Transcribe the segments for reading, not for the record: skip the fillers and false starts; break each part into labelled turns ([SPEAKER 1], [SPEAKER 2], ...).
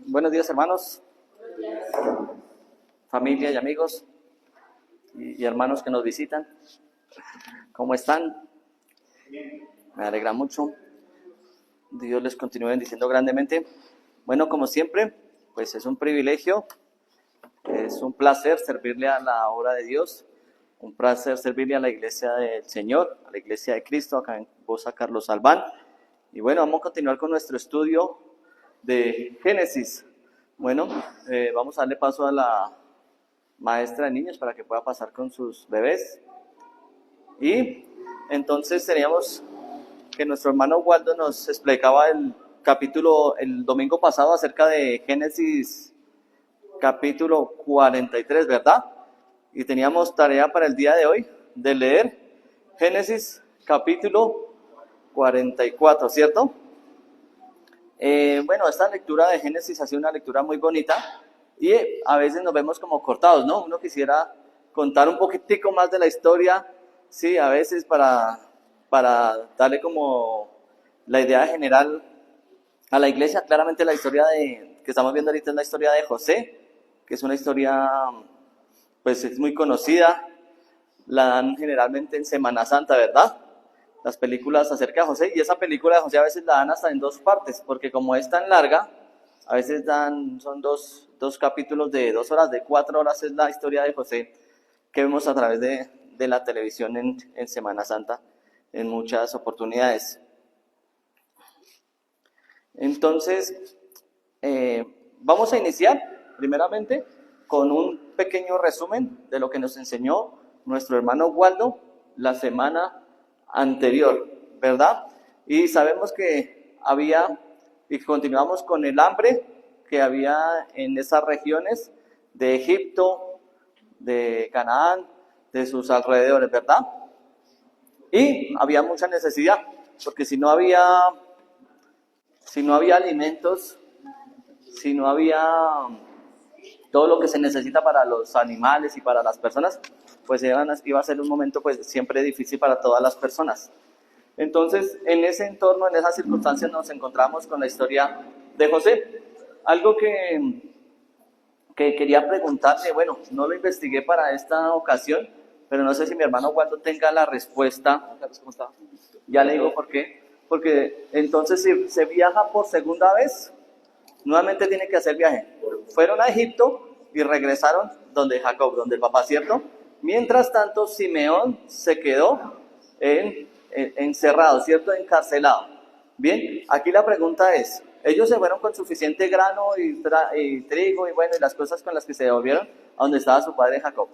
[SPEAKER 1] Buenos días, hermanos, familia y amigos y hermanos que nos visitan. ¿Cómo están? Me alegra mucho. Dios les continúe bendiciendo grandemente. Bueno, como siempre, pues es un privilegio, es un placer servirle a la obra de Dios, un placer servirle a la iglesia del Señor, a la iglesia de Cristo, acá en Bosa Carlos Albán. Y bueno, vamos a continuar con nuestro estudio de Génesis. Bueno, vamos a darle paso a la maestra de niños para que pueda pasar con sus bebés. Y entonces teníamos que nuestro hermano Waldo nos explicaba el capítulo el domingo pasado acerca de Génesis capítulo 43, ¿verdad? Y teníamos tarea para el día de hoy de leer Génesis capítulo 44, ¿cierto? Bueno, esta lectura de Génesis ha sido una lectura muy bonita y a veces nos vemos como cortados, ¿no? Uno quisiera contar un poquitico más de la historia, sí, a veces para darle como la idea general a la iglesia. Claramente la historia que estamos viendo ahorita es la historia de José, que es una historia, pues es muy conocida, la dan generalmente en Semana Santa, ¿verdad? Las películas acerca de José, y esa película de José a veces la dan hasta en dos partes, porque como es tan larga, a veces son dos capítulos de 2 horas, de 4 horas es la historia de José que vemos a través de la televisión en Semana Santa en muchas oportunidades. Entonces, vamos a iniciar primeramente con un pequeño resumen de lo que nos enseñó nuestro hermano Waldo la semana anterior, ¿verdad? Y sabemos que había, y continuamos con el hambre que había en esas regiones de Egipto, de Canaán, de sus alrededores, ¿verdad? Y había mucha necesidad, porque si no había alimentos, si no había todo lo que se necesita para los animales y para las personas, pues iba a ser un momento pues siempre difícil para todas las personas. Entonces, en ese entorno, en esas circunstancias, nos encontramos con la historia de José. Algo que quería preguntarle, bueno, no lo investigué para esta ocasión, pero no sé si mi hermano Waldo tenga la respuesta. Ya le digo por qué. Porque entonces si se viaja por segunda vez, nuevamente tiene que hacer viaje. Fueron a Egipto y regresaron donde Jacob, donde el papá, ¿cierto? Mientras tanto, Simeón se quedó encerrado, ¿cierto? Encarcelado. Bien, aquí la pregunta es, ellos se fueron con suficiente grano y trigo y bueno, y las cosas con las que se devolvieron a donde estaba su padre Jacob.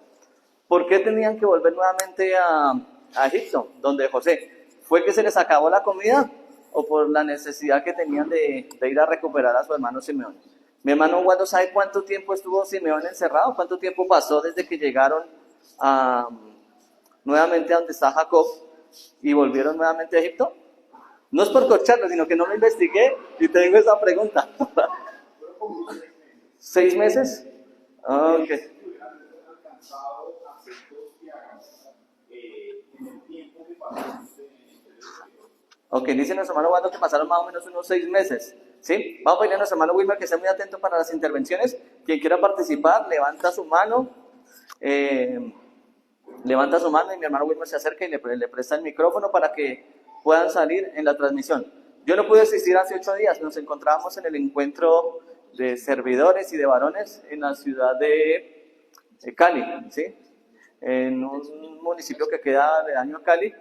[SPEAKER 1] ¿Por qué tenían que volver nuevamente a Egipto, donde José? ¿Fue que se les acabó la comida o por la necesidad que tenían de ir a recuperar a su hermano Simeón? Mi hermano Waldo, ¿sabe cuánto tiempo estuvo Simeón encerrado? ¿Cuánto tiempo pasó desde que llegaron nuevamente a donde está Jacob y volvieron nuevamente a Egipto? No es por corcharlo, sino que no lo investigué y tengo esa pregunta. ¿6 meses? Ok. Ok, dice nuestro hermano Waldo que pasaron más o menos unos 6 meses. ¿Sí? Vamos a pedirle a nuestro hermano Wilmer que esté muy atento para las intervenciones. Quien quiera participar, levanta su mano. Levanta su mano y mi hermano Wilmer se acerca y le presta el micrófono para que puedan salir en la transmisión. Yo no pude asistir hace 8 días. Nos encontrábamos en el encuentro de servidores y de varones en la ciudad de Cali, ¿sí? En un municipio que queda aledaño a Cali,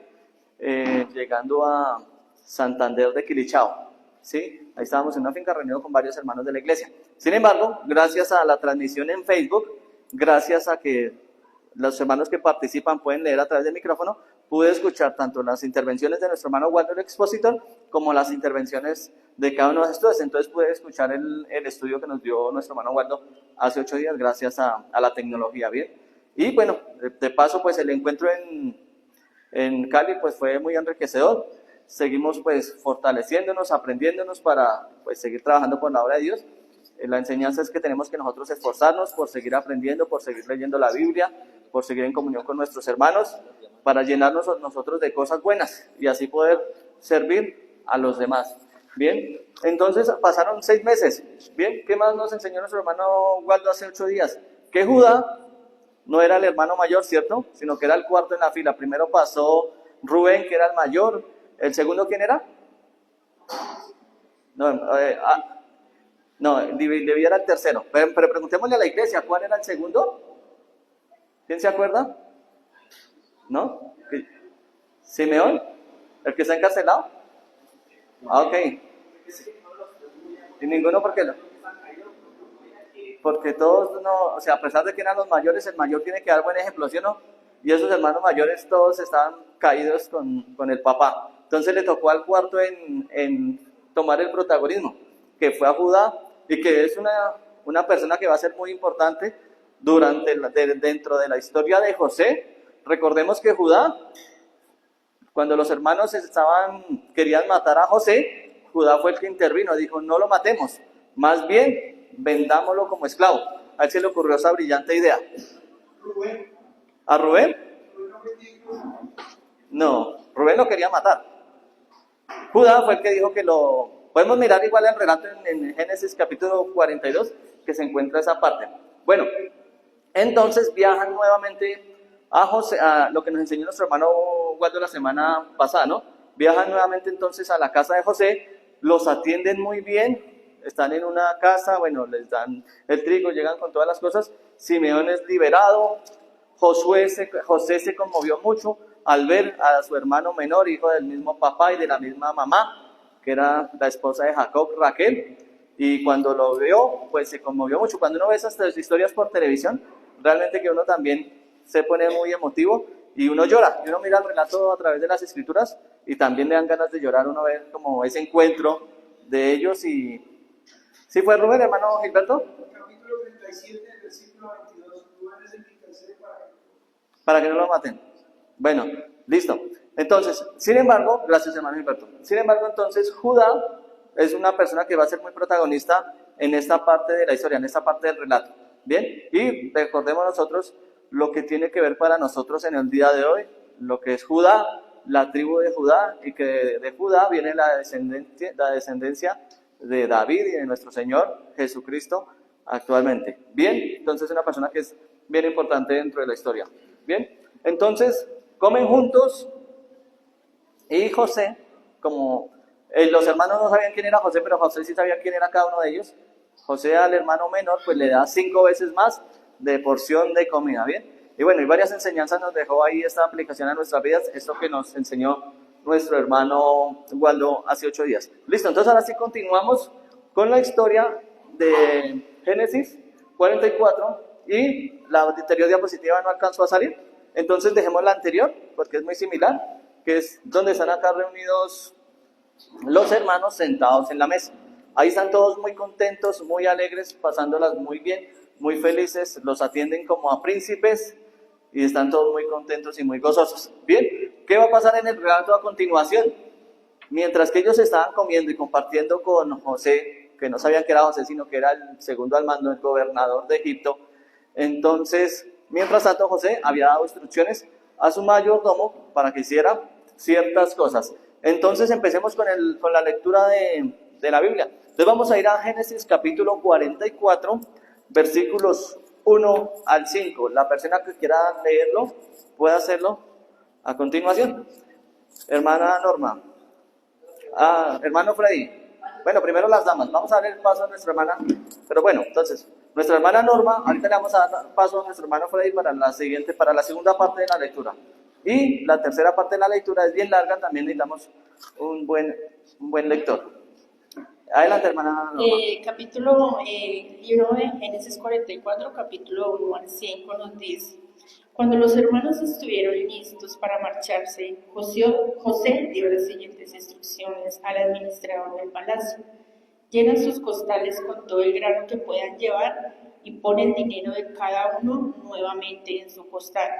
[SPEAKER 1] llegando a Santander de Quilichao, ¿sí? Ahí estábamos en una finca reunidos con varios hermanos de la iglesia. Sin embargo, gracias a la transmisión en Facebook, gracias a que los hermanos que participan pueden leer a través del micrófono, pude escuchar tanto las intervenciones de nuestro hermano Waldo, el expositor, como las intervenciones de cada uno de los estudios. Entonces pude escuchar el estudio que nos dio nuestro hermano Waldo hace 8 días, gracias a la tecnología, ¿bien? Y bueno, de paso, pues el encuentro en Cali pues fue muy enriquecedor. Seguimos pues fortaleciéndonos, aprendiéndonos para pues seguir trabajando por la obra de Dios. La enseñanza es que tenemos que nosotros esforzarnos por seguir aprendiendo, por seguir leyendo la Biblia, por seguir en comunión con nuestros hermanos, para llenarnos nosotros de cosas buenas y así poder servir a los demás. Bien, entonces pasaron 6 meses. Bien, ¿qué más nos enseñó nuestro hermano Waldo hace 8 días? Que Judá no era el hermano mayor, ¿cierto? Sino que era el cuarto en la fila. Primero pasó Rubén, que era el mayor. ¿El segundo quién era? No, no, debía era el tercero. Pero preguntémosle a la iglesia, ¿cuál era el segundo? ¿Quién se acuerda? ¿No? ¿Simeón? ¿El que está encarcelado? Ah, ok. ¿Y ninguno por qué no? Porque todos, no, o sea, a pesar de que eran los mayores, el mayor tiene que dar buen ejemplo, ¿sí o no? Y esos hermanos mayores todos estaban caídos con el papá. Entonces le tocó al cuarto en tomar el protagonismo, que fue a Judá, y que es una persona que va a ser muy importante dentro de la historia de José. Recordemos que Judá, cuando los hermanos querían matar a José, Judá fue el que intervino, dijo, no lo matemos, más bien vendámoslo como esclavo. A él se le ocurrió esa brillante idea. ¿A Rubén? No, Rubén lo quería matar. Judá fue el que dijo que lo... Podemos mirar igual el relato en Génesis capítulo 42, que se encuentra esa parte. Bueno, entonces viajan nuevamente a José, a lo que nos enseñó nuestro hermano Waldo la semana pasada, ¿no? Viajan nuevamente entonces a la casa de José, los atienden muy bien, están en una casa, bueno, les dan el trigo, llegan con todas las cosas. Simeón es liberado. José se conmovió mucho al ver a su hermano menor, hijo del mismo papá y de la misma mamá, que era la esposa de Jacob, Raquel, y cuando lo vio, pues se conmovió mucho. Cuando uno ve esas historias por televisión, realmente que uno también se pone muy emotivo y uno llora, y uno mira el relato a través de las escrituras y también le dan ganas de llorar, uno ve como ese encuentro de ellos. Y ¿sí fue Rubén, hermano Gilberto?
[SPEAKER 2] Capítulo 37, versículo 22, Rubén es el que intercede
[SPEAKER 1] para que no lo maten. Bueno, listo. Entonces, sin embargo, gracias hermano Gilberto. Sin embargo, entonces Judá es una persona que va a ser muy protagonista en esta parte de la historia, en esta parte del relato. Bien, y recordemos nosotros lo que tiene que ver para nosotros en el día de hoy, lo que es Judá, la tribu de Judá, y que de Judá viene la descendencia de David y de nuestro Señor Jesucristo actualmente. Bien, entonces es una persona que es bien importante dentro de la historia. Bien, entonces comen juntos y José, como los hermanos no sabían quién era José, pero José sí sabía quién era cada uno de ellos. José al hermano menor pues le da 5 veces más de porción de comida, ¿bien? Y bueno, y varias enseñanzas nos dejó ahí esta aplicación a nuestras vidas, esto que nos enseñó nuestro hermano Waldo hace 8 días. Listo, entonces ahora sí continuamos con la historia de Génesis 44 y la anterior diapositiva no alcanzó a salir, entonces dejemos la anterior porque es muy similar, que es donde están acá reunidos los hermanos sentados en la mesa. Ahí están todos muy contentos, muy alegres, pasándolas muy bien, muy felices, los atienden como a príncipes y están todos muy contentos y muy gozosos. Bien, ¿qué va a pasar en el relato a continuación? Mientras que ellos estaban comiendo y compartiendo con José, que no sabían que era José, sino que era el segundo al mando, el gobernador de Egipto, entonces, mientras tanto José había dado instrucciones a su mayordomo para que hiciera ciertas cosas. Entonces empecemos con la lectura de la Biblia. Entonces vamos a ir a Génesis capítulo 44, versículos 1 al 5. La persona que quiera leerlo puede hacerlo a continuación. Hermana Norma. Hermano Freddy. Bueno, primero las damas. Vamos a dar el paso a nuestra hermana. Pero bueno, entonces, nuestra hermana Norma, ahorita le vamos a dar paso a nuestro hermano Freddy para la segunda parte de la lectura. Y la tercera parte de la lectura es bien larga, también necesitamos un buen lector. Adelante, hermana Norma.
[SPEAKER 3] Capítulo 1 de Génesis 44, capítulo 1 al 5 nos dice: Cuando los hermanos estuvieron listos para marcharse, José dio las siguientes instrucciones al administrador del palacio: llena sus costales con todo el grano que puedan llevar y pon el dinero de cada uno nuevamente en su costal.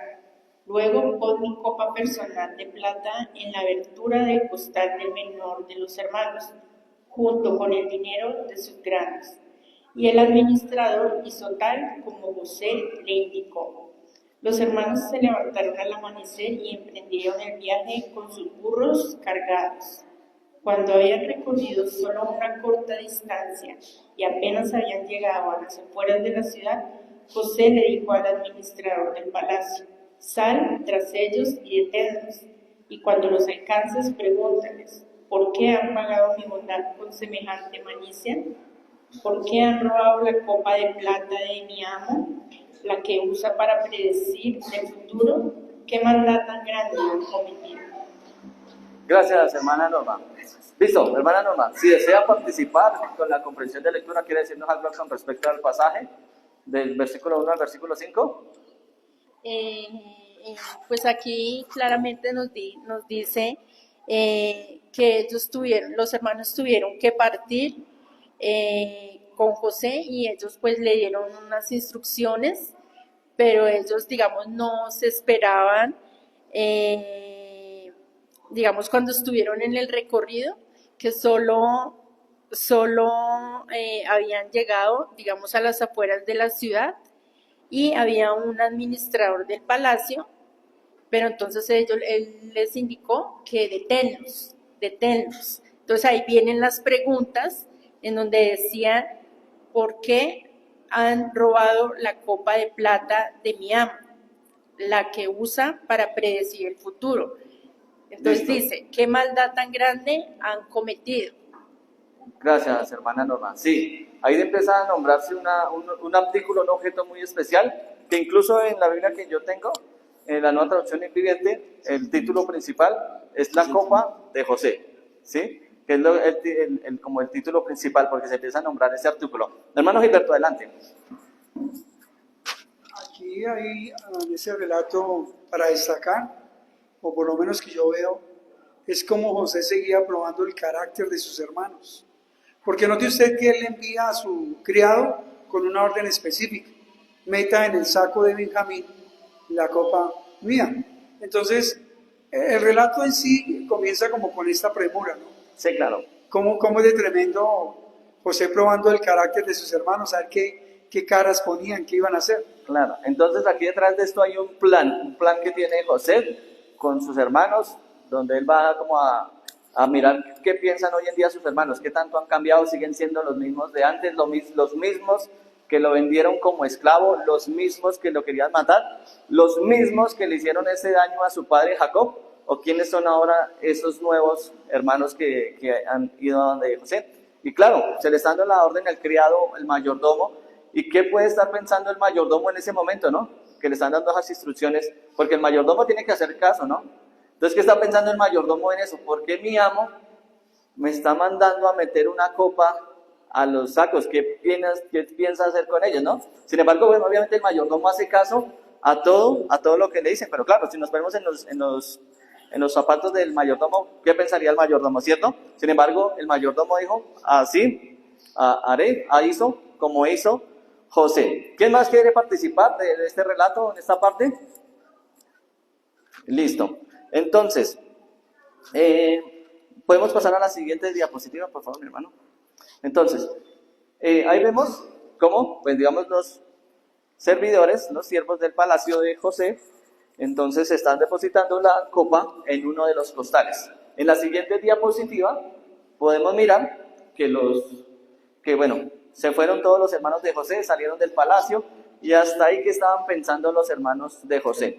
[SPEAKER 3] Luego pon mi copa personal de plata en la abertura del costal del menor de los hermanos, junto con el dinero de sus granos. Y el administrador hizo tal como José le indicó. Los hermanos se levantaron al amanecer y emprendieron el viaje con sus burros cargados. Cuando habían recorrido solo una corta distancia y apenas habían llegado a las afueras de la ciudad, José le dijo al administrador del palacio: sal tras ellos y deténlos, y cuando los alcances pregúntales: ¿por qué han pagado mi bondad con semejante malicia? ¿Por qué han robado la copa de plata de mi amo, la que usa para predecir el futuro? ¿Qué maldad tan grande han cometido?
[SPEAKER 1] Gracias, hermana Norma. Listo, hermana Norma, si desea participar con la comprensión de lectura, ¿quiere decirnos algo con respecto al pasaje del versículo 1 al versículo 5?
[SPEAKER 3] Pues aquí claramente nos dice que los hermanos tuvieron que partir con José, y ellos pues le dieron unas instrucciones, pero ellos, digamos, no se esperaban, digamos, cuando estuvieron en el recorrido, que solo habían llegado, digamos, a las afueras de la ciudad, y había un administrador del palacio, pero entonces él les indicó que deténlos. Entonces ahí vienen las preguntas en donde decían: ¿por qué han robado la copa de plata de mi amo, la que usa para predecir el futuro? Entonces
[SPEAKER 1] Listo.
[SPEAKER 3] dice: ¿qué maldad tan grande han cometido?
[SPEAKER 1] Gracias, hermana Norma. Sí, ahí empieza a nombrarse un artículo, un objeto muy especial, que incluso en la Biblia que yo tengo, en la nueva traducción viviente, el título principal es la copa de José, ¿sí? Que es como el título principal, porque se empieza a nombrar ese artículo. Hermano Gilberto, adelante.
[SPEAKER 2] Aquí hay en ese relato para destacar, o por lo menos que yo veo, es como José seguía probando el carácter de sus hermanos. Porque note usted que él envía a su criado con una orden específica: meta en el saco de Benjamín la copa mía. Entonces, el relato en sí comienza como con esta premura, ¿no?
[SPEAKER 1] Sí, claro.
[SPEAKER 2] ¿Cómo es de tremendo José probando el carácter de sus hermanos, a ver qué caras ponían, qué iban a hacer?
[SPEAKER 1] Claro, entonces aquí detrás de esto hay un plan que tiene José con sus hermanos, donde él va como a mirar qué piensan hoy en día sus hermanos, qué tanto han cambiado, siguen siendo los mismos de antes, los mismos que lo vendieron como esclavo, los mismos que lo querían matar, los mismos que le hicieron ese daño a su padre Jacob, o quiénes son ahora esos nuevos hermanos que han ido a donde José. Y claro, se le está dando la orden al criado, el mayordomo. ¿Y qué puede estar pensando el mayordomo en ese momento, no? Que le están dando esas instrucciones, porque el mayordomo tiene que hacer caso, ¿no? Entonces, ¿qué está pensando el mayordomo en eso? ¿Por qué mi amo me está mandando a meter una copa a los sacos? ¿Qué piensa hacer con ellos, no? Sin embargo, bueno, obviamente el mayordomo hace caso a todo lo que le dicen, pero claro, si nos ponemos en los zapatos del mayordomo, ¿qué pensaría el mayordomo, cierto? Sin embargo, el mayordomo dijo: así haré, hizo como hizo José. ¿Quién más quiere participar de este relato, en esta parte? Listo. Entonces, podemos pasar a la siguiente diapositiva, por favor, mi hermano. Entonces, ahí vemos cómo, pues digamos, los servidores, los siervos del palacio de José, entonces están depositando la copa en uno de los costales. En la siguiente diapositiva podemos mirar que bueno, se fueron todos los hermanos de José, salieron del palacio, y hasta ahí, ¿qué estaban pensando los hermanos de José?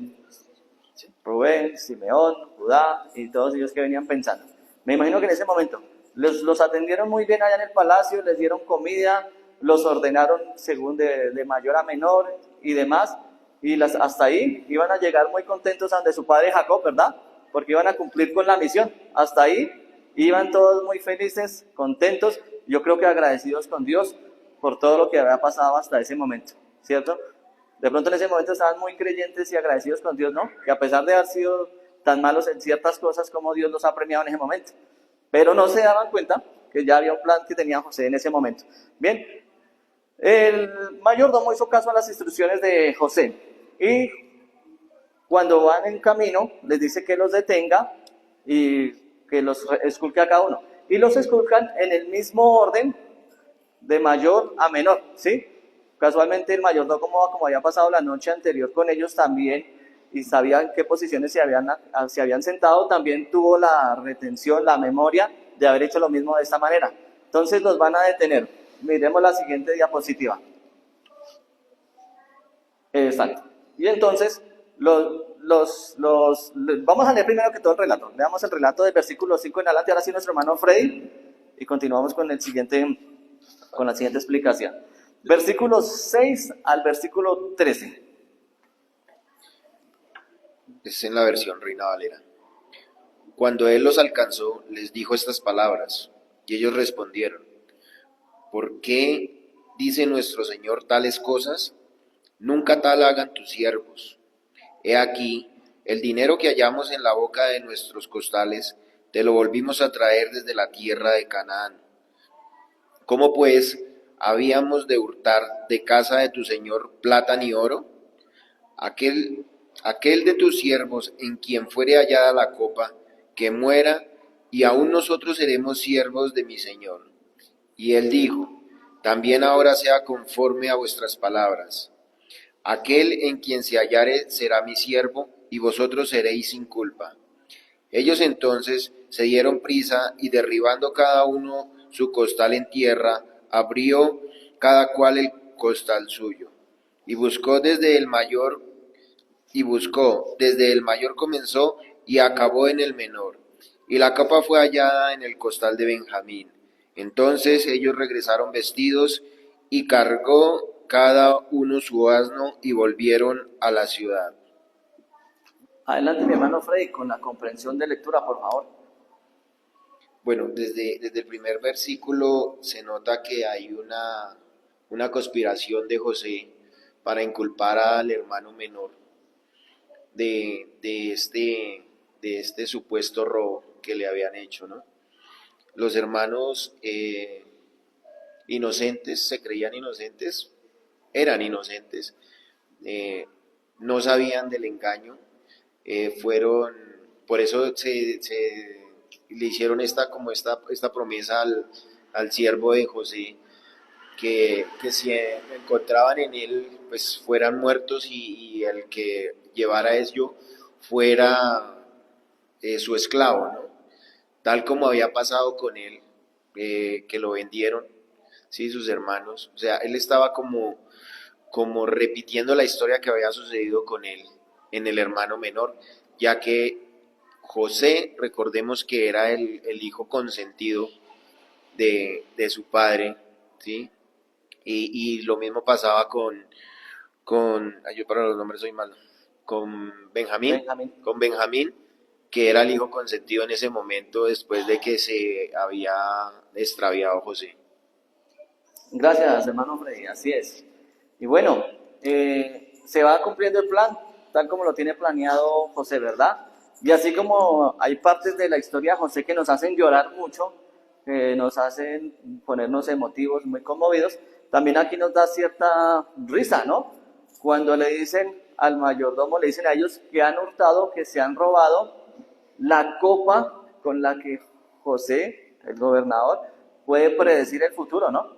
[SPEAKER 1] Rubén, Simeón, Judá y todos ellos que venían pensando. Me imagino que en ese momento los atendieron muy bien allá en el palacio, les dieron comida, los ordenaron según de mayor a menor y demás, y hasta ahí iban a llegar muy contentos ante su padre Jacob, ¿verdad? Porque iban a cumplir con la misión. Hasta ahí iban todos muy felices, contentos, yo creo que agradecidos con Dios por todo lo que había pasado hasta ese momento, ¿cierto? De pronto en ese momento estaban muy creyentes y agradecidos con Dios, ¿no? Que a pesar de haber sido tan malos en ciertas cosas, como Dios los ha premiado en ese momento. Pero no se daban cuenta que ya había un plan que tenía José en ese momento. Bien, el mayordomo hizo caso a las instrucciones de José. Y cuando van en camino, les dice que los detenga y que los esculque a cada uno. Y los esculcan en el mismo orden, de mayor a menor, ¿sí? Casualmente el mayordomo, como había pasado la noche anterior con ellos también, y sabía en qué posiciones se habían sentado, también tuvo la retención, la memoria de haber hecho lo mismo de esta manera. Entonces los van a detener. Miremos la siguiente diapositiva. Exacto. Y entonces, vamos a leer primero que todo el relato. Leamos el relato del versículo 5 en adelante. Ahora sí, nuestro hermano Freddy. Y continuamos con la siguiente explicación. Versículos 6 al versículo 13.
[SPEAKER 4] Es en la versión Reina Valera. Cuando él los alcanzó, les dijo estas palabras, y ellos respondieron: ¿por qué dice nuestro Señor tales cosas? Nunca tal hagan tus siervos. He aquí, el dinero que hallamos en la boca de nuestros costales, te lo volvimos a traer desde la tierra de Canaán. ¿Cómo pues habíamos de hurtar de casa de tu Señor plata ni oro? Aquel de tus siervos en quien fuere hallada la copa, que muera, y aún nosotros seremos siervos de mi Señor. Y él dijo: también ahora sea conforme a vuestras palabras. Aquel en quien se hallare será mi siervo, y vosotros seréis sin culpa. Ellos entonces se dieron prisa, y derribando cada uno su costal en tierra, abrió cada cual el costal suyo, y buscó desde el mayor comenzó y acabó en el menor, y la copa fue hallada en el costal de Benjamín. Entonces ellos regresaron vestidos, y cargó cada uno su asno, y volvieron a la ciudad.
[SPEAKER 1] Adelante, mi hermano Freddy, con la comprensión de lectura, por favor.
[SPEAKER 4] Bueno, desde el primer versículo se nota que hay una conspiración de José para inculpar al hermano menor de este supuesto robo que le habían hecho, ¿no? Los hermanos inocentes, se creían inocentes, eran inocentes, no sabían del engaño, por eso le hicieron esta promesa al siervo de José, que si encontraban en él, pues fueran muertos, y el que llevara eso fuera su esclavo, ¿no? Tal como había pasado con él, que lo vendieron, ¿sí? Sus hermanos. O sea, él estaba como repitiendo la historia que había sucedido con él en el hermano menor, ya que José, recordemos que era el hijo consentido de su padre, ¿sí? Y lo mismo pasaba con yo para los nombres soy malo, con Benjamín, que era el hijo consentido en ese momento después de que se había extraviado José.
[SPEAKER 1] Gracias, hermano Freddy, así es. Y bueno, se va cumpliendo el plan, tal como lo tiene planeado José, ¿verdad? Y así como hay partes de la historia de José que nos hacen llorar mucho, nos hacen ponernos emotivos, muy conmovidos, también aquí nos da cierta risa, ¿no? Cuando le dicen al mayordomo, le dicen a ellos que han hurtado, que se han robado la copa con la que José, el gobernador, puede predecir el futuro, ¿no?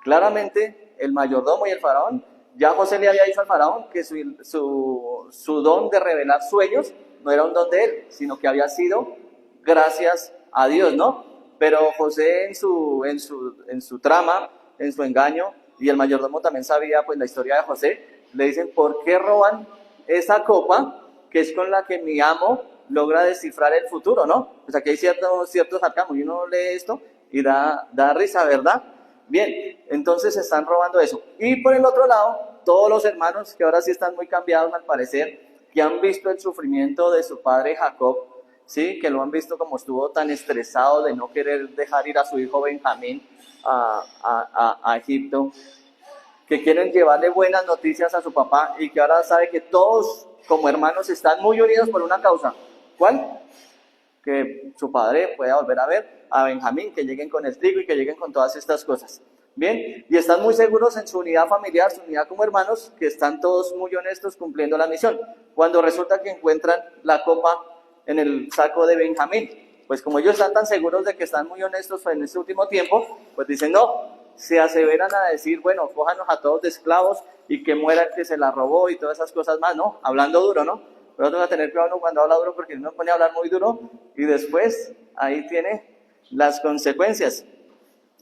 [SPEAKER 1] Claramente, el mayordomo y el faraón, ya José le había dicho al faraón que su don de revelar sueños no era un don de él, sino que había sido gracias a Dios, ¿no? Pero José en su trama, en su engaño, y el mayordomo también sabía pues la historia de José, le dicen: ¿por qué roban esa copa que es con la que mi amo logra descifrar el futuro, ¿no? Pues aquí hay ciertos sarcasmos, y uno lee esto y da risa, ¿verdad? Bien, entonces están robando eso. Y por el otro lado, todos los hermanos que ahora sí están muy cambiados al parecer, que han visto el sufrimiento de su padre Jacob, ¿sí? Que lo han visto como estuvo tan estresado de no querer dejar ir a su hijo Benjamín a Egipto, que quieren llevarle buenas noticias a su papá, y que ahora sabe que todos como hermanos están muy unidos por una causa. ¿Cuál? Que su padre pueda volver a ver a Benjamín, que lleguen con el trigo y que lleguen con todas estas cosas. Bien, y están muy seguros en su unidad familiar, su unidad como hermanos, que están todos muy honestos cumpliendo la misión. Cuando resulta que encuentran la copa en el saco de Benjamín, pues como ellos están tan seguros de que están muy honestos en este último tiempo, pues dicen no, se aseveran a decir, bueno, cójanos a todos de esclavos y que muera el que se la robó y todas esas cosas más, ¿no? Hablando duro, ¿no? Pero no va a tener cuidado cuando habla duro, porque uno pone a hablar muy duro y después ahí tiene las consecuencias.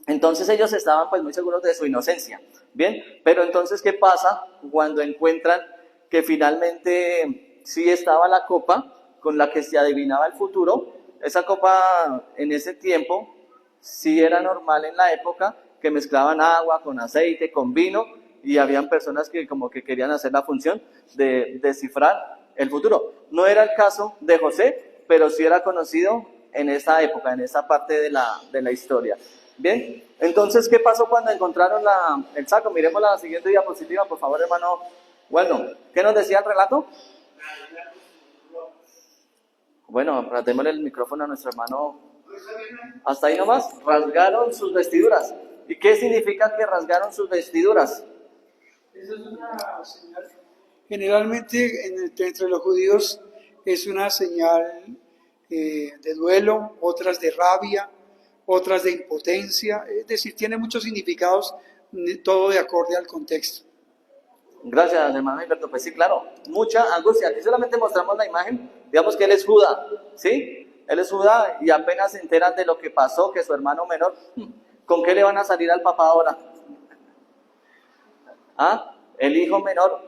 [SPEAKER 1] Entonces ellos estaban pues muy seguros de su inocencia. Bien, pero entonces ¿qué pasa cuando encuentran que finalmente sí estaba la copa con la que se adivinaba el futuro? Esa copa en ese tiempo sí era normal en la época, que mezclaban agua con aceite, con vino, y habían personas que como que querían hacer la función de descifrar el futuro. No era el caso de José, pero sí era conocido en esa época, en esa parte de la historia. Bien, entonces, ¿qué pasó cuando encontraron el saco? Miremos la siguiente diapositiva, por favor, hermano. Bueno, ¿qué nos decía el relato? Bueno, démosle el micrófono a nuestro hermano. Hasta ahí nomás. Rasgaron sus vestiduras. ¿Y qué significa que rasgaron sus vestiduras?
[SPEAKER 2] Eso es una señal. Generalmente entre los judíos es una señal de duelo, otras de rabia, otras de impotencia. Es decir, tiene muchos significados, todo de acorde al contexto.
[SPEAKER 1] Gracias, hermano Gilberto. Pues sí, claro, mucha angustia. Aquí solamente mostramos la imagen. Digamos que él es Judá, ¿sí? Él es Judá y apenas se enteran de lo que pasó, que su hermano menor, ¿con qué le van a salir al papá ahora? ¿Ah? El hijo menor,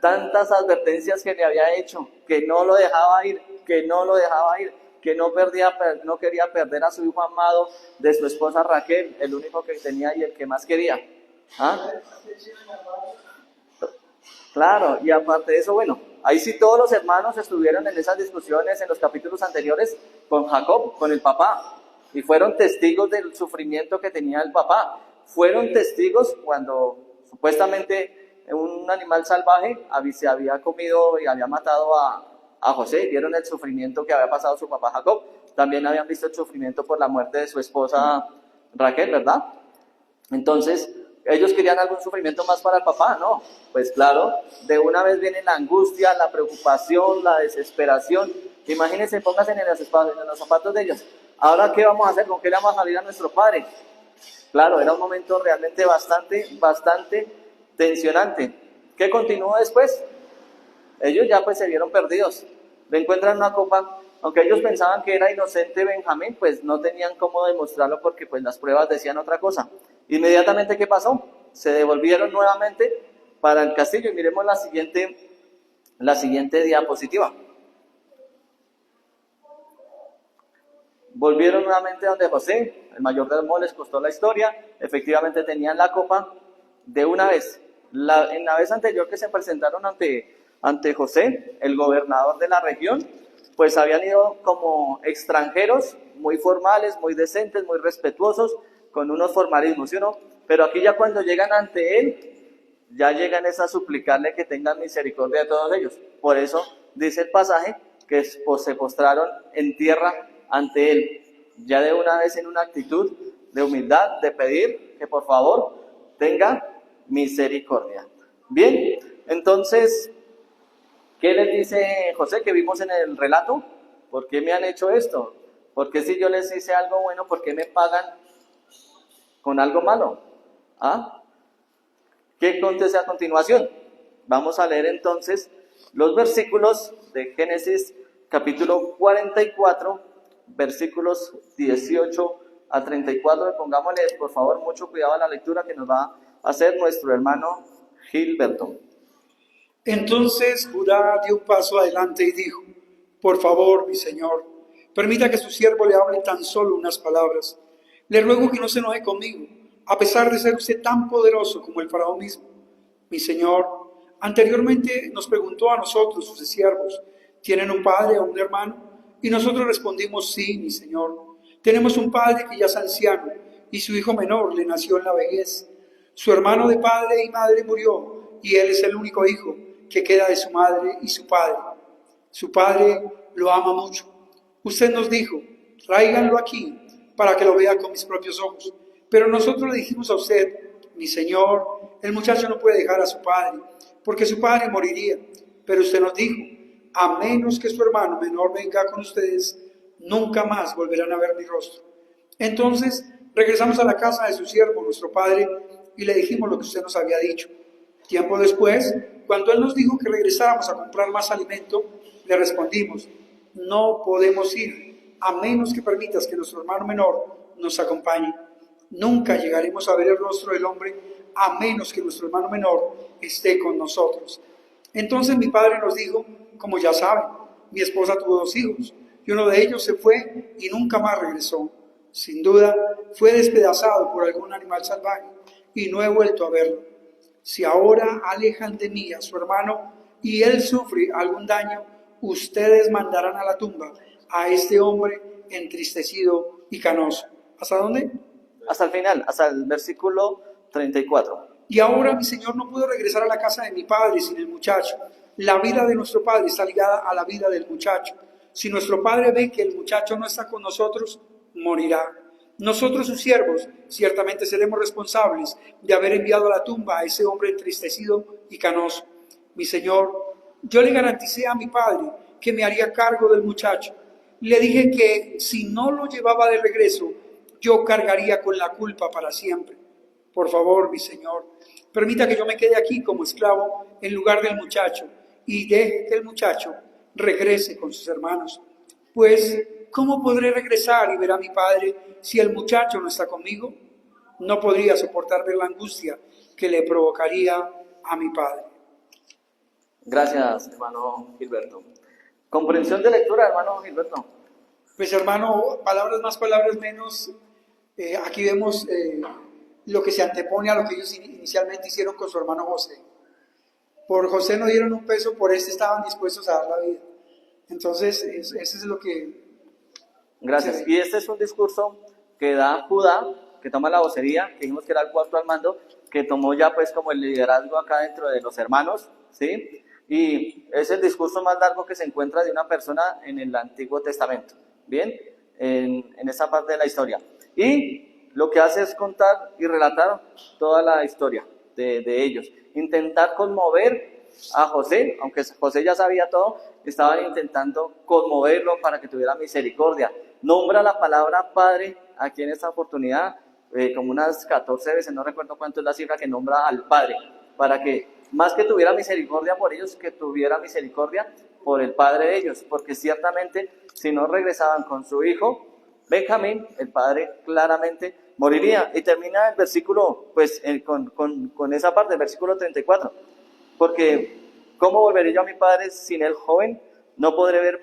[SPEAKER 1] tantas advertencias que le había hecho, que no lo dejaba ir, que no lo dejaba ir, que no quería perder a su hijo amado de su esposa Raquel, el único que tenía y el que más quería. ¿Ah? Claro, y aparte de eso, bueno, ahí sí todos los hermanos estuvieron en esas discusiones en los capítulos anteriores con Jacob, con el papá, y fueron testigos del sufrimiento que tenía el papá. Fueron testigos cuando supuestamente un animal salvaje se había comido y había matado a José, vieron el sufrimiento que había pasado su papá Jacob. También habían visto el sufrimiento por la muerte de su esposa Raquel, ¿verdad? Entonces, ellos querían algún sufrimiento más para el papá, ¿no? Pues claro, de una vez viene la angustia, la preocupación, la desesperación. Imagínense, pónganse en los zapatos de ellos. Ahora, ¿qué vamos a hacer? ¿Con qué le vamos a salir a nuestro padre? Claro, era un momento realmente bastante tensionante. ¿Qué continuó después? Ellos ya pues se vieron perdidos. Le encuentran una copa. Aunque ellos pensaban que era inocente Benjamín, pues no tenían cómo demostrarlo porque pues las pruebas decían otra cosa. Inmediatamente, ¿qué pasó? Se devolvieron nuevamente para el castillo y miremos la siguiente diapositiva. Volvieron nuevamente donde José, el mayordomo les costó la historia, efectivamente tenían la copa de una vez. En la vez anterior que se presentaron ante José, el gobernador de la región, pues habían ido como extranjeros, muy formales, muy decentes, muy respetuosos, con unos formalismos, ¿sí o no? Pero aquí ya cuando llegan ante él, ya llegan es a suplicarle que tengan misericordia de todos ellos. Por eso dice el pasaje que se postraron en tierra ante él, ya de una vez en una actitud de humildad, de pedir que por favor tenga misericordia. Bien, entonces, ¿qué les dice José que vimos en el relato? ¿Por qué me han hecho esto? ¿Por qué si yo les hice algo bueno, por qué me pagan con algo malo? ¿Ah? ¿Qué acontece a continuación? Vamos a leer entonces los versículos de Génesis capítulo 44, versículos 18 a 34. Pongámosle por favor mucho cuidado a la lectura que nos va a hacer nuestro hermano Gilberto.
[SPEAKER 2] Entonces Judá dio un paso adelante y dijo: por favor, mi señor, permita que su siervo le hable tan solo unas palabras. Le ruego que no se enoje conmigo, a pesar de ser usted tan poderoso como el faraón mismo. Mi señor, anteriormente nos preguntó a nosotros, sus siervos: ¿tienen un padre o un hermano? Y nosotros respondimos: sí, mi señor. Tenemos un padre que ya es anciano, y su hijo menor le nació en la vejez. Su hermano de padre y madre murió, y él es el único hijo que queda de su madre y su padre. Su padre lo ama mucho. Usted nos dijo: tráiganlo aquí para que lo vea con mis propios ojos. Pero nosotros le dijimos a usted: mi señor, el muchacho no puede dejar a su padre, porque su padre moriría. Pero usted nos dijo: a menos que su hermano menor venga con ustedes, nunca más volverán a ver mi rostro. Entonces regresamos a la casa de su siervo, nuestro padre, y le dijimos lo que usted nos había dicho. Tiempo después, cuando él nos dijo que regresáramos a comprar más alimento, le respondimos: no podemos ir, a menos que permitas que nuestro hermano menor nos acompañe. Nunca llegaremos a ver el rostro del hombre a menos que nuestro hermano menor esté con nosotros. Entonces mi padre nos dijo, como ya saben, mi esposa tuvo 2 hijos y uno de ellos se fue y nunca más regresó. Sin duda fue despedazado por algún animal salvaje y no he vuelto a verlo. Si ahora alejan de mí a su hermano y él sufre algún daño, ustedes mandarán a la tumba a este hombre entristecido y canoso. ¿Hasta dónde?
[SPEAKER 1] Hasta el final, hasta el versículo 34.
[SPEAKER 2] Y ahora mi señor no pudo regresar a la casa de mi padre sin el muchacho. La vida de nuestro padre está ligada a la vida del muchacho. Si nuestro padre ve que el muchacho no está con nosotros, morirá. Nosotros, sus siervos, ciertamente seremos responsables de haber enviado a la tumba a ese hombre entristecido y canoso. Mi señor, yo le garanticé a mi padre que me haría cargo del muchacho. Le dije que si no lo llevaba de regreso, yo cargaría con la culpa para siempre. Por favor, mi señor, permita que yo me quede aquí como esclavo en lugar del muchacho y deje que el muchacho regrese con sus hermanos. Pues, ¿cómo podré regresar y ver a mi padre si el muchacho no está conmigo? No podría soportar ver la angustia que le provocaría a mi padre.
[SPEAKER 1] Gracias, hermano Gilberto. Comprensión de lectura, hermano Gilberto.
[SPEAKER 2] Pues hermano, palabras más, palabras menos, aquí vemos lo que se antepone a lo que ellos inicialmente hicieron con su hermano José. Por José no dieron un peso, por este estaban dispuestos a dar la vida. Entonces, eso es lo que...
[SPEAKER 1] Gracias. Y este es un discurso que da Judá, que toma la vocería, que dijimos que era el cuarto al mando, que tomó ya pues como el liderazgo acá dentro de los hermanos, ¿sí? Y es el discurso más largo que se encuentra de una persona en el Antiguo Testamento, ¿bien? En esa parte de la historia. Y lo que hace es contar y relatar toda la historia de ellos. Intentar conmover a José, aunque José ya sabía todo, estaban intentando conmoverlo para que tuviera misericordia. Nombra la palabra Padre aquí en esta oportunidad, como unas 14 veces, no recuerdo cuánto es la cifra que nombra al Padre, para que más que tuviera misericordia por ellos, que tuviera misericordia por el Padre de ellos, porque ciertamente si no regresaban con su hijo, Benjamín, el Padre claramente moriría. Y termina el versículo, pues con esa parte, el versículo 34, porque ¿cómo volveré yo a mi padre sin el joven? No podré ver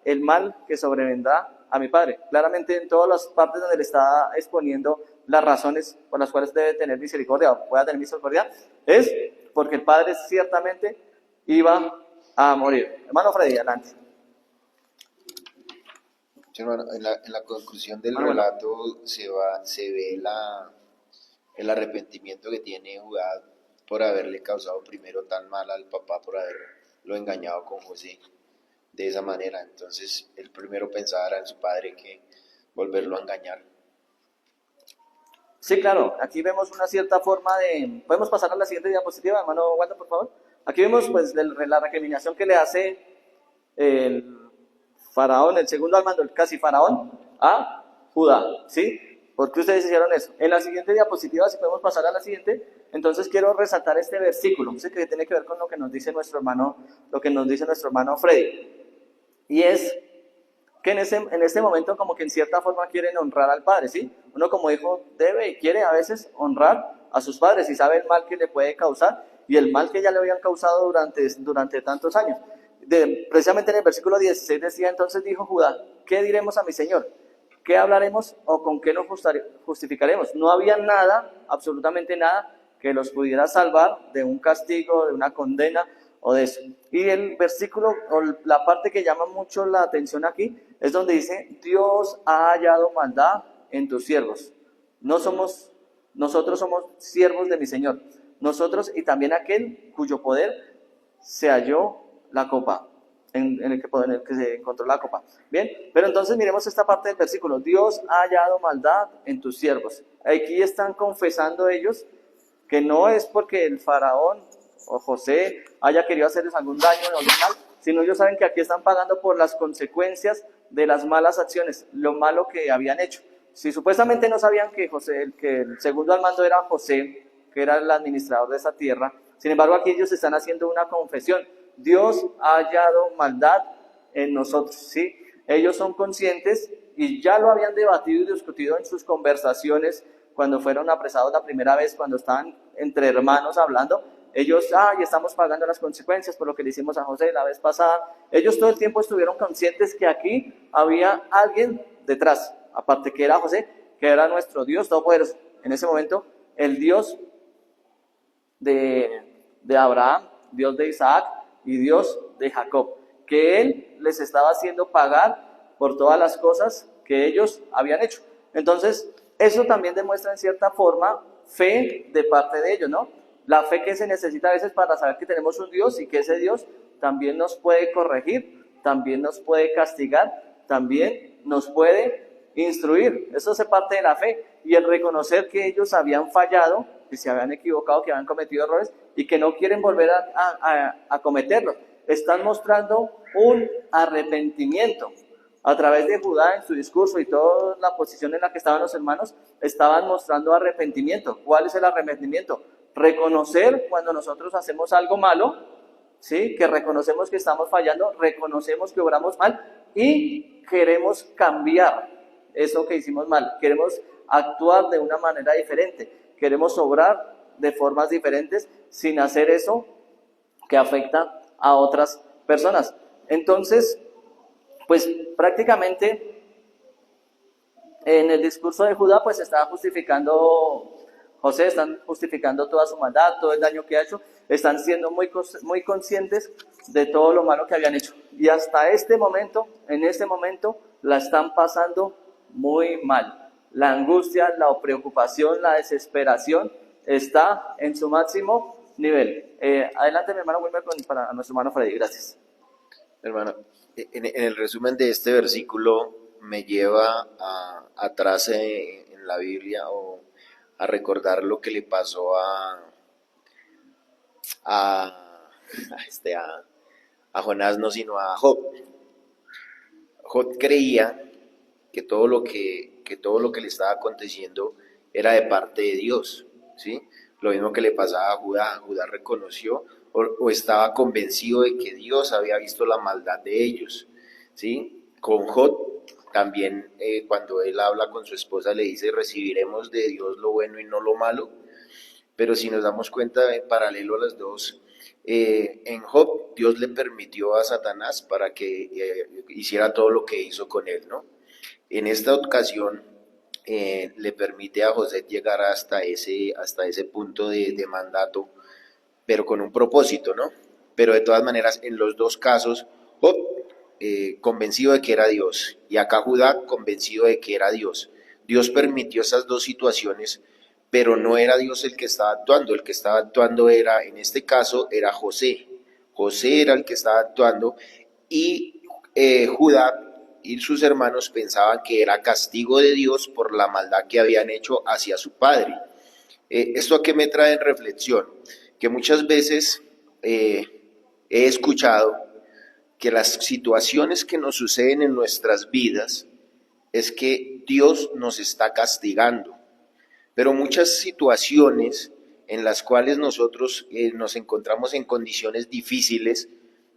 [SPEAKER 1] el mal que sobrevendrá a mi padre. Claramente en todas las partes donde le está exponiendo las razones por las cuales debe tener misericordia o pueda tener misericordia, es porque el padre ciertamente iba a morir. Hermano Freddy, adelante.
[SPEAKER 4] Sí, hermano, en la conclusión del relato se ve el arrepentimiento que tiene Judá por haberle causado primero tan mal al papá, por haberlo engañado con José de esa manera. Entonces, él primero pensaba en su padre que volverlo a engañar.
[SPEAKER 1] Sí, claro, aquí vemos una cierta forma de... ¿Podemos pasar a la siguiente diapositiva, hermano Walter, por favor? Aquí vemos pues la recriminación que le hace el faraón, el segundo al mando, el casi faraón, a Judá, ¿sí? ¿Por qué ustedes hicieron eso? En la siguiente diapositiva, si podemos pasar a la siguiente, entonces quiero resaltar este versículo, ¿sí? Que tiene que ver con lo que nos dice nuestro hermano, Freddy. Y es que en este momento como que en cierta forma quieren honrar al padre, ¿sí? Uno como hijo debe y quiere a veces honrar a sus padres y sabe el mal que le puede causar y el mal que ya le habían causado durante tantos años. Precisamente en el versículo 16 decía, entonces dijo Judá, ¿qué diremos a mi señor? ¿Qué hablaremos o con qué nos justificaremos? No había nada, absolutamente nada, que los pudiera salvar de un castigo, de una condena o de eso. Y el versículo, o la parte que llama mucho la atención aquí, es donde dice, Dios ha hallado maldad en tus siervos. Nosotros somos siervos de mi Señor. Nosotros y también aquel cuyo poder se halló la copa, en el que se encontró la copa. Bien, pero entonces miremos esta parte del versículo. Dios ha hallado maldad en tus siervos. Aquí están confesando ellos que no es porque el faraón o José haya querido hacerles algún daño o algún mal, sino ellos saben que aquí están pagando por las consecuencias de las malas acciones, lo malo que habían hecho. Si supuestamente no sabían que el segundo al mando era José, que era el administrador de esa tierra, sin embargo aquí ellos están haciendo una confesión. Dios ha hallado maldad en nosotros, ¿sí? ellos son conscientes y ya lo habían debatido y discutido en sus conversaciones cuando fueron apresados la primera vez, cuando estaban entre hermanos hablando. Ellos, y estamos pagando las consecuencias por lo que le hicimos a José la vez pasada. Ellos todo el tiempo estuvieron conscientes que aquí había alguien detrás, aparte que era José, que era nuestro Dios todopoderoso. En ese momento, el Dios de Abraham, Dios de Isaac y Dios de Jacob, que Él les estaba haciendo pagar por todas las cosas que ellos habían hecho. Entonces, eso también demuestra en cierta forma fe de parte de ellos, ¿no? La fe que se necesita a veces para saber que tenemos un Dios y que ese Dios también nos puede corregir, también nos puede castigar, también nos puede instruir. Eso hace parte de la fe. Y el reconocer que ellos habían fallado, que se habían equivocado, que habían cometido errores y que no quieren volver a cometerlos. Están mostrando un arrepentimiento. A través de Judá en su discurso y toda la posición en la que estaban los hermanos, estaban mostrando arrepentimiento. ¿Cuál es el arrepentimiento? Reconocer cuando nosotros hacemos algo malo, ¿sí? Que reconocemos que estamos fallando, reconocemos que obramos mal y queremos cambiar eso que hicimos mal. Queremos actuar de una manera diferente, queremos obrar de formas diferentes sin hacer eso que afecta a otras personas. Entonces, pues prácticamente en el discurso de Judá pues estaba justificando José, están justificando toda su maldad, todo el daño que ha hecho, están siendo muy conscientes de todo lo malo que habían hecho. Y hasta este momento, en este momento, la están pasando muy mal. La angustia, la preocupación, la desesperación está en su máximo nivel. Adelante, mi hermano Wilmer, para nuestro hermano Freddy. Gracias.
[SPEAKER 4] Hermano, en el resumen de este versículo me lleva atrás en la Biblia o a recordar lo que le pasó a Jonás, no, sino a Job. Job creía que todo lo que le estaba aconteciendo era de parte de Dios, ¿sí? Lo mismo que le pasaba a Judá. Judá reconoció o estaba convencido de que Dios había visto la maldad de ellos, ¿sí? Con Job también, cuando él habla con su esposa, le dice: recibiremos de Dios lo bueno y no lo malo. Pero si nos damos cuenta, en paralelo a las dos, en Job Dios le permitió a Satanás para que hiciera todo lo que hizo con él, ¿no? En esta ocasión le permite a José llegar hasta ese punto de mandato, pero con un propósito, ¿no? Pero de todas maneras, en los dos casos, Job convencido de que era Dios, y acá Judá convencido de que era Dios. Dios permitió esas dos situaciones, pero no era Dios el que estaba actuando. El que estaba actuando era, en este caso, era José. José era el que estaba actuando, y Judá y sus hermanos pensaban que era castigo de Dios por la maldad que habían hecho hacia su padre. ¿Esto a qué me trae en reflexión? Que muchas veces he escuchado que las situaciones que nos suceden en nuestras vidas es que Dios nos está castigando, pero muchas situaciones en las cuales nosotros nos encontramos en condiciones difíciles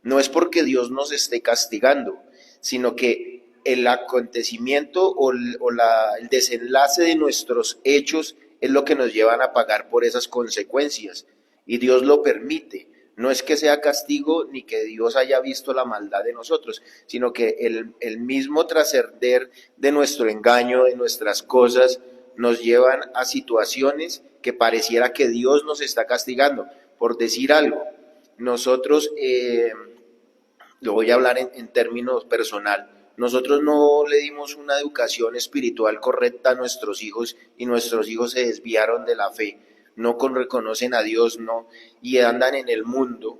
[SPEAKER 4] no es porque Dios nos esté castigando, sino que el acontecimiento o el desenlace de nuestros hechos es lo que nos llevan a pagar por esas consecuencias, y Dios lo permite. No es que sea castigo ni que Dios haya visto la maldad de nosotros, sino que el mismo trascender de nuestro engaño, de nuestras cosas, nos llevan a situaciones que pareciera que Dios nos está castigando. Por decir algo, nosotros, lo voy a hablar en términos personal, nosotros no le dimos una educación espiritual correcta a nuestros hijos y nuestros hijos se desviaron de la fe. No reconocen a Dios, no, y andan en el mundo,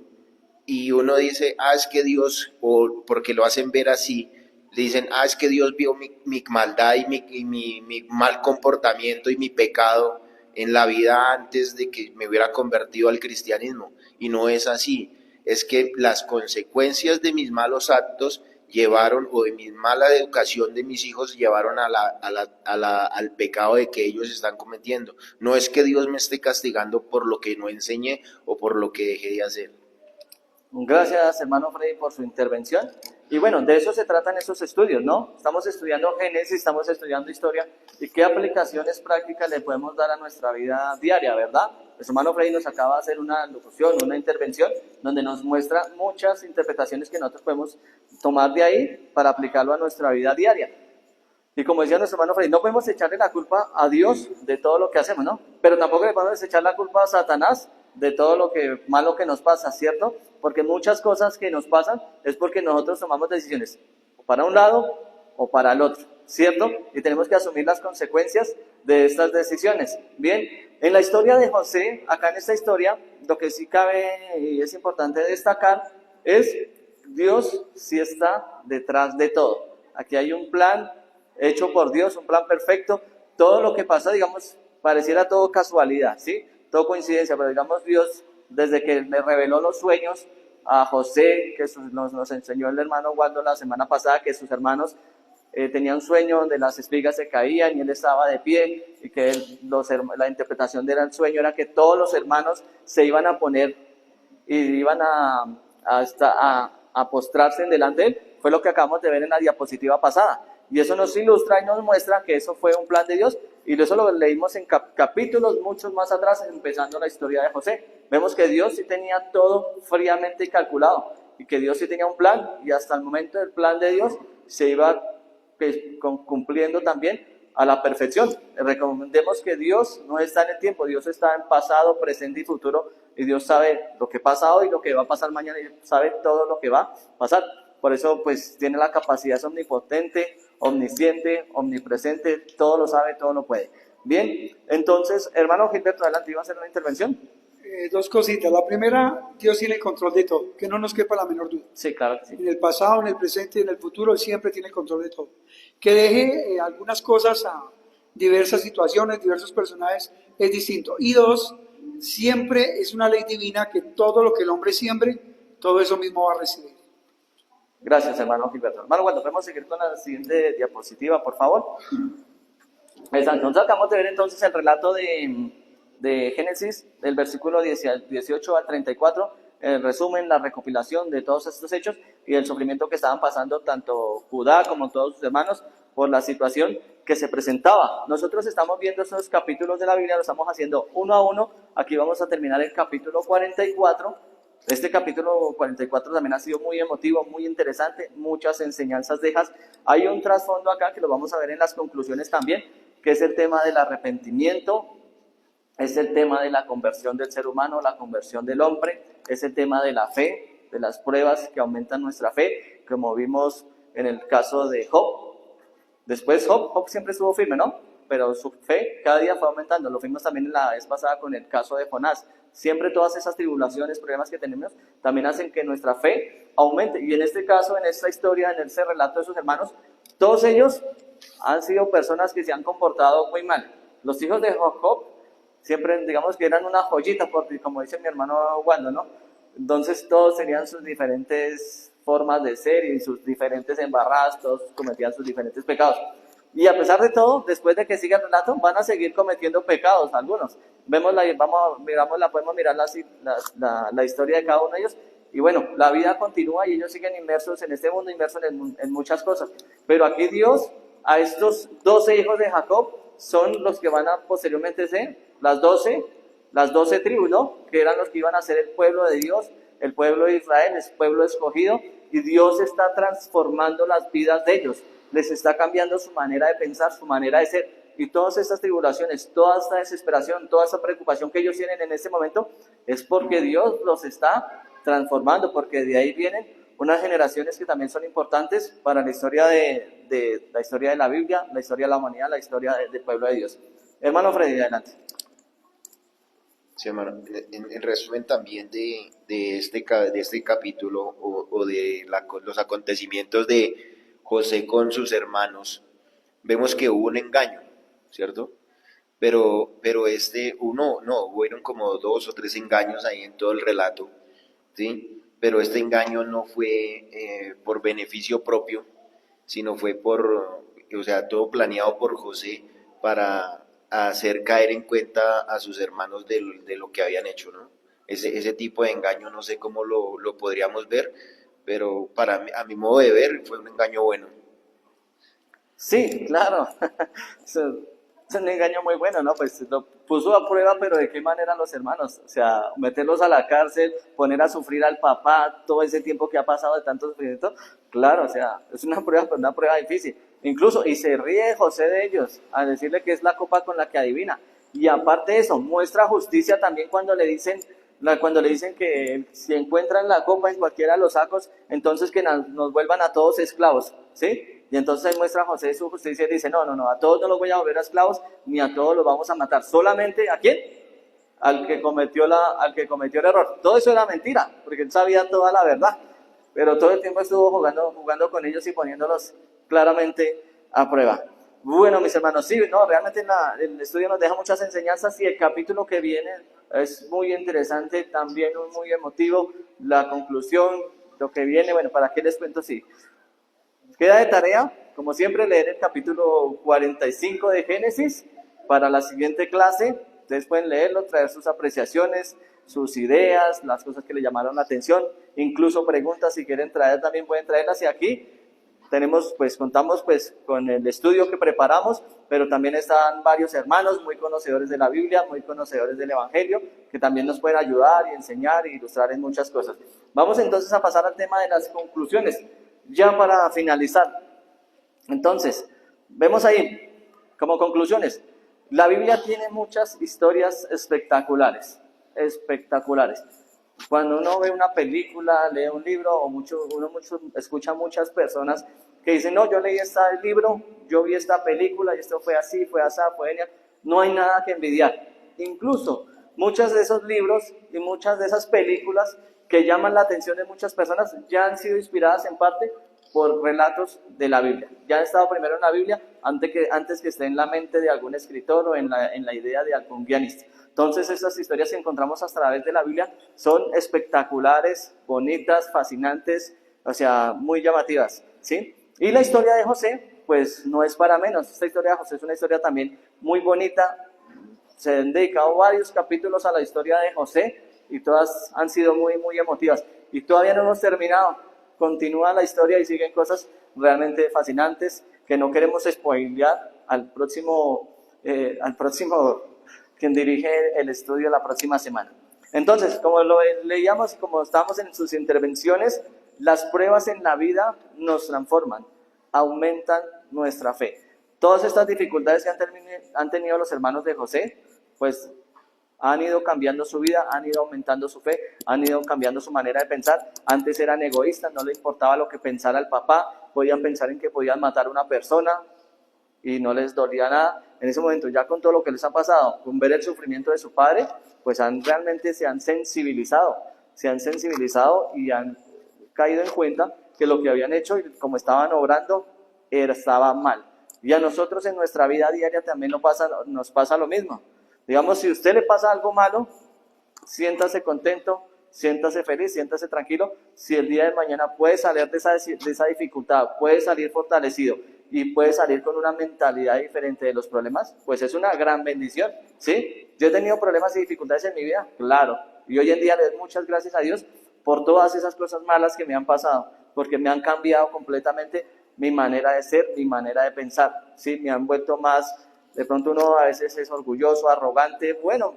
[SPEAKER 4] y uno dice: es que Dios, o porque lo hacen ver así, le dicen: es que Dios vio mi maldad y mi mal comportamiento y mi pecado en la vida antes de que me hubiera convertido al cristianismo, y no es así. Es que las consecuencias de mis malos actos llevaron, o de mi mala educación de mis hijos, llevaron al pecado de que ellos están cometiendo. No es que Dios me esté castigando por lo que no enseñé o por lo que dejé de hacer.
[SPEAKER 1] Gracias, hermano Freddy, por su intervención. Y bueno, de eso se tratan esos estudios, ¿no? Estamos estudiando Génesis, estamos estudiando historia, y qué aplicaciones prácticas le podemos dar a nuestra vida diaria, ¿verdad? El hermano Freddy nos acaba de hacer una locución, una intervención, donde nos muestra muchas interpretaciones que nosotros podemos tomar de ahí para aplicarlo a nuestra vida diaria. Y como decía nuestro hermano Freddy, no podemos echarle la culpa a Dios de todo lo que hacemos, ¿no? Pero tampoco le podemos echar la culpa a Satanás de todo lo que malo que nos pasa, ¿cierto? Porque muchas cosas que nos pasan es porque nosotros tomamos decisiones o para un lado o para el otro, ¿cierto? Y tenemos que asumir las consecuencias de estas decisiones. Bien, en la historia de José, acá en esta historia, lo que sí cabe y es importante destacar es Dios sí está detrás de todo. Aquí hay un plan hecho por Dios, un plan perfecto. Todo lo que pasa, digamos, pareciera todo casualidad, ¿sí? Todo coincidencia, pero digamos Dios, desde que le reveló los sueños a José, que nos enseñó el hermano Waldo la semana pasada, que sus hermanos tenían un sueño donde las espigas se caían y él estaba de pie, y que la interpretación del sueño era que todos los hermanos se iban a poner y iban a postrarse en delante de él. Fue lo que acabamos de ver en la diapositiva pasada. Y eso nos ilustra y nos muestra que eso fue un plan de Dios, y eso lo leímos en capítulos muchos más atrás, empezando la historia de José. Vemos que Dios sí tenía todo fríamente calculado, y que Dios sí tenía un plan, y hasta el momento del plan de Dios se iba cumpliendo también a la perfección. Recomendemos que Dios no está en el tiempo, Dios está en pasado, presente y futuro, y Dios sabe lo que pasa hoy, lo que va a pasar mañana, y sabe todo lo que va a pasar. Por eso pues tiene la capacidad, es omnipotente, omnisciente, omnipresente, todo lo sabe, todo lo puede. Bien, entonces, hermano Gilberto, adelante, iba a hacer una intervención.
[SPEAKER 2] Dos cositas. La primera, Dios tiene el control de todo, que no nos quepa la menor duda.
[SPEAKER 1] Sí, claro que sí.
[SPEAKER 2] En el pasado, en el presente y en el futuro, siempre tiene el control de todo. Que deje algunas cosas a diversas situaciones, diversos personajes, es distinto. Y dos, siempre es una ley divina que todo lo que el hombre siembre, todo eso mismo va a recibir.
[SPEAKER 1] Gracias, hermano Gilberto. Hermano, cuando podemos seguir con la siguiente diapositiva, por favor. Entonces acabamos de ver entonces el relato de Génesis, del versículo 18 al 34, el resumen, la recopilación de todos estos hechos y el sufrimiento que estaban pasando tanto Judá como todos sus hermanos por la situación que se presentaba. Nosotros estamos viendo esos capítulos de la Biblia, lo estamos haciendo uno a uno. Aquí vamos a terminar el capítulo 44. Este capítulo 44 también ha sido muy emotivo, muy interesante, muchas enseñanzas dejas. Hay un trasfondo acá que lo vamos a ver en las conclusiones también, que es el tema del arrepentimiento, es el tema de la conversión del ser humano, la conversión del hombre, es el tema de la fe, de las pruebas que aumentan nuestra fe, como vimos en el caso de Job. Después Job siempre estuvo firme, ¿no? Pero su fe cada día fue aumentando. Lo vimos también en la vez pasada con el caso de Jonás. Siempre todas esas tribulaciones, problemas que tenemos, también hacen que nuestra fe aumente. Y en este caso, en esta historia, en ese relato de sus hermanos, todos ellos han sido personas que se han comportado muy mal. Los hijos de Job siempre, digamos que eran una joyita, como dice mi hermano Wando, ¿no? Entonces todos tenían sus diferentes formas de ser y sus diferentes embarradas, todos cometían sus diferentes pecados. Y a pesar de todo, después de que siga el relato, van a seguir cometiendo pecados algunos. Podemos mirar la historia de cada uno de ellos. Y bueno, la vida continúa y ellos siguen inmersos en este mundo, inmersos en muchas cosas. Pero aquí Dios, a estos 12 hijos de Jacob, son los que van a posteriormente ser las 12 tribus, ¿no? Que eran los que iban a ser el pueblo de Dios, el pueblo de Israel, el pueblo escogido. Y Dios está transformando las vidas de ellos. Les está cambiando su manera de pensar, su manera de ser. Y todas estas tribulaciones, toda esta desesperación, toda esta preocupación que ellos tienen en este momento, es porque Dios los está transformando, porque de ahí vienen unas generaciones que también son importantes para la historia la historia de la Biblia, la historia de la humanidad, la historia del pueblo de Dios. Hermano Freddy, adelante.
[SPEAKER 4] Sí, hermano, en resumen también de este capítulo o de los acontecimientos de José con sus hermanos, vemos que hubo un engaño, ¿cierto? Pero hubieron como 2 o 3 engaños ahí en todo el relato, ¿sí? Pero este engaño no fue por beneficio propio, sino fue todo planeado por José para hacer caer en cuenta a sus hermanos de lo que habían hecho, ¿no? Ese tipo de engaño no sé cómo lo podríamos ver, pero a mi modo de ver fue un engaño bueno.
[SPEAKER 1] Sí, claro. Es un engaño muy bueno, ¿no? Pues lo puso a prueba, pero ¿de qué manera los hermanos? O sea, meterlos a la cárcel, poner a sufrir al papá todo ese tiempo que ha pasado de tanto sufrimiento. Claro, o sea, es una prueba, pero una prueba difícil. Incluso, y se ríe José de ellos, a decirle que es la copa con la que adivina. Y aparte de eso, muestra justicia también cuando le dicen que si encuentran la copa en cualquiera de los sacos, entonces que nos vuelvan a todos esclavos, ¿sí? Y entonces muestra José su justicia y dice, no, a todos no los voy a volver a esclavos, ni a todos los vamos a matar, solamente, ¿a quién? Al que cometió el error. Todo eso era mentira, porque él sabía toda la verdad, pero todo el tiempo estuvo jugando con ellos y poniéndolos claramente a prueba. Bueno, mis hermanos, sí, no, realmente el estudio nos deja muchas enseñanzas y el capítulo que viene es muy interesante, también muy emotivo, la conclusión, lo que viene, bueno, ¿para qué les cuento? Sí. Queda de tarea, como siempre, leer el capítulo 45 de Génesis para la siguiente clase. Ustedes pueden leerlo, traer sus apreciaciones, sus ideas, las cosas que le llamaron la atención, incluso preguntas si quieren traer, también pueden traerlas. Y aquí contamos con el estudio que preparamos, pero también están varios hermanos muy conocedores de la Biblia, muy conocedores del Evangelio, que también nos pueden ayudar y enseñar e ilustrar en muchas cosas. Vamos entonces a pasar al tema de las conclusiones, ya para finalizar. Entonces, vemos ahí, como conclusiones, la Biblia tiene muchas historias espectaculares. Cuando uno ve una película, lee un libro, uno escucha a muchas personas que dicen, no, yo leí este libro, yo vi esta película, y esto fue así, fue así, fue genial. No hay nada que envidiar. Incluso, muchos de esos libros y muchas de esas películas que llaman la atención de muchas personas ya han sido inspiradas en parte por relatos de la Biblia. Ya han estado primero en la Biblia antes que esté en la mente de algún escritor o en la idea de algún guionista. Entonces, estas historias que encontramos a través de la Biblia son espectaculares, bonitas, fascinantes, o sea, muy llamativas, ¿sí? Y la historia de José, pues no es para menos. Esta historia de José es una historia también muy bonita. Se han dedicado varios capítulos a la historia de José y todas han sido muy, muy emotivas. Y todavía no hemos terminado. Continúa la historia y siguen cosas realmente fascinantes que no queremos spoilear al próximo quien dirige el estudio la próxima semana. Entonces, como lo leíamos y como estamos en sus intervenciones, las pruebas en la vida nos transforman, aumentan nuestra fe. Todas estas dificultades que han tenido los hermanos de José, pues han ido cambiando su vida, han ido aumentando su fe, han ido cambiando su manera de pensar. Antes eran egoístas, no les importaba lo que pensara el papá, podían pensar en que podían matar a una persona y no les dolía nada. En ese momento, ya con todo lo que les ha pasado, con ver el sufrimiento de su padre, pues realmente se han sensibilizado y han caído en cuenta que lo que habían hecho y como estaban obrando estaba mal. Y a nosotros en nuestra vida diaria también nos pasa lo mismo. Digamos, si a usted le pasa algo malo, siéntase contento, siéntase feliz, siéntase tranquilo. Si el día de mañana puede salir de esa dificultad, puede salir fortalecido y puede salir con una mentalidad diferente de los problemas, pues es una gran bendición, ¿sí? Yo he tenido problemas y dificultades en mi vida, claro, y hoy en día le doy muchas gracias a Dios por todas esas cosas malas que me han pasado, porque me han cambiado completamente mi manera de ser, mi manera de pensar, ¿sí? Me han vuelto más, de pronto uno a veces es orgulloso, arrogante, bueno,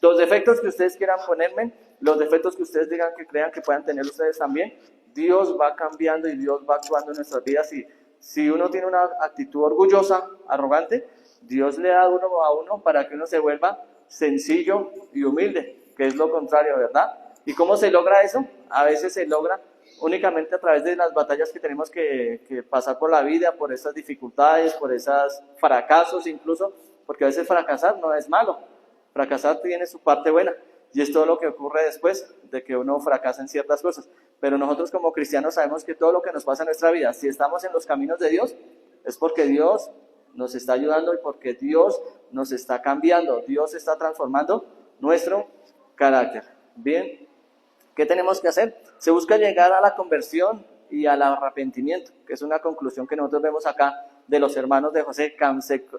[SPEAKER 1] los defectos que ustedes quieran ponerme, los defectos que ustedes digan que crean que puedan tener ustedes también, Dios va cambiando y Dios va actuando en nuestras vidas. Y si uno tiene una actitud orgullosa, arrogante, Dios le da a uno para que uno se vuelva sencillo y humilde, que es lo contrario, ¿verdad? ¿Y cómo se logra eso? A veces se logra únicamente a través de las batallas que tenemos que pasar por la vida, por esas dificultades, por esos fracasos incluso, porque a veces fracasar no es malo, fracasar tiene su parte buena, y es todo lo que ocurre después de que uno fracasa en ciertas cosas. Pero nosotros como cristianos sabemos que todo lo que nos pasa en nuestra vida, si estamos en los caminos de Dios, es porque Dios nos está ayudando y porque Dios nos está cambiando, Dios está transformando nuestro carácter. Bien, ¿qué tenemos que hacer? Se busca llegar a la conversión y al arrepentimiento, que es una conclusión que nosotros vemos acá de los hermanos de José.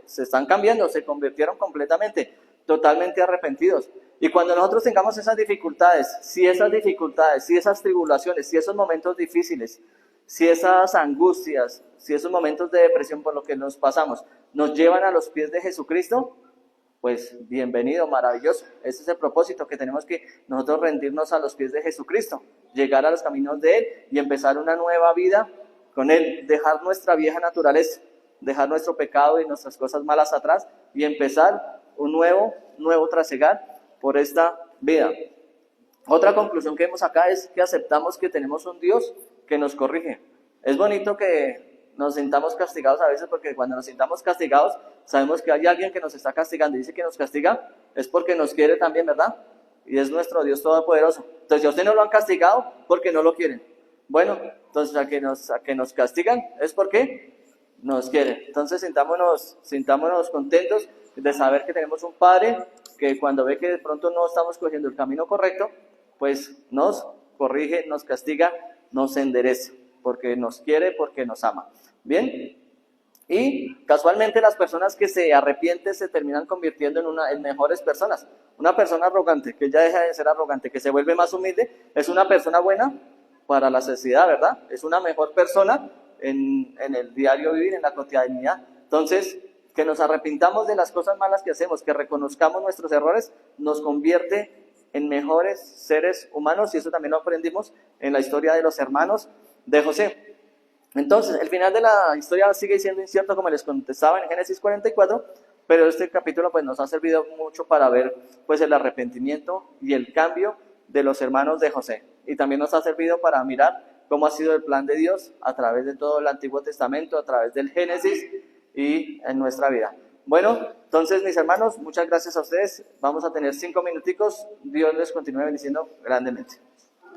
[SPEAKER 1] Se están cambiando, se convirtieron completamente, totalmente arrepentidos. Y cuando nosotros tengamos esas dificultades, si esas tribulaciones, si esos momentos difíciles, si esas angustias, si esos momentos de depresión por lo que nos pasamos, nos llevan a los pies de Jesucristo, pues bienvenido, maravilloso. Ese es el propósito, que tenemos que nosotros rendirnos a los pies de Jesucristo, llegar a los caminos de Él y empezar una nueva vida con Él, dejar nuestra vieja naturaleza, dejar nuestro pecado y nuestras cosas malas atrás y empezar un nuevo trasegar por esta vida. Otra conclusión que vemos acá es que aceptamos que tenemos un Dios que nos corrige. Es bonito que nos sintamos castigados a veces, porque cuando nos sintamos castigados sabemos que hay alguien que nos está castigando y dice que nos castiga es porque nos quiere también, ¿verdad? Y es nuestro Dios todopoderoso. Entonces, si a usted no lo han castigado, porque no lo quieren. Bueno, entonces a que nos castigan es porque nos quieren. Entonces sintámonos contentos de saber que tenemos un Padre que cuando ve que de pronto no estamos cogiendo el camino correcto, pues nos corrige, nos castiga, nos endereza, porque nos quiere, porque nos ama. Bien, y casualmente las personas que se arrepienten se terminan convirtiendo en mejores personas. Una persona arrogante, que ya deja de ser arrogante, que se vuelve más humilde, es una persona buena para la sociedad, ¿verdad? Es una mejor persona en el diario vivir, en la cotidianidad. Entonces, que nos arrepintamos de las cosas malas que hacemos, que reconozcamos nuestros errores, nos convierte en mejores seres humanos, y eso también lo aprendimos en la historia de los hermanos de José. Entonces, el final de la historia sigue siendo incierto, como les contestaba en Génesis 44, pero este capítulo pues nos ha servido mucho para ver pues el arrepentimiento y el cambio de los hermanos de José, y también nos ha servido para mirar cómo ha sido el plan de Dios a través de todo el Antiguo Testamento, a través del Génesis y en nuestra vida. Bueno, entonces mis hermanos, muchas gracias a ustedes. Vamos a tener 5 minuticos. Dios les continúe bendiciendo grandemente.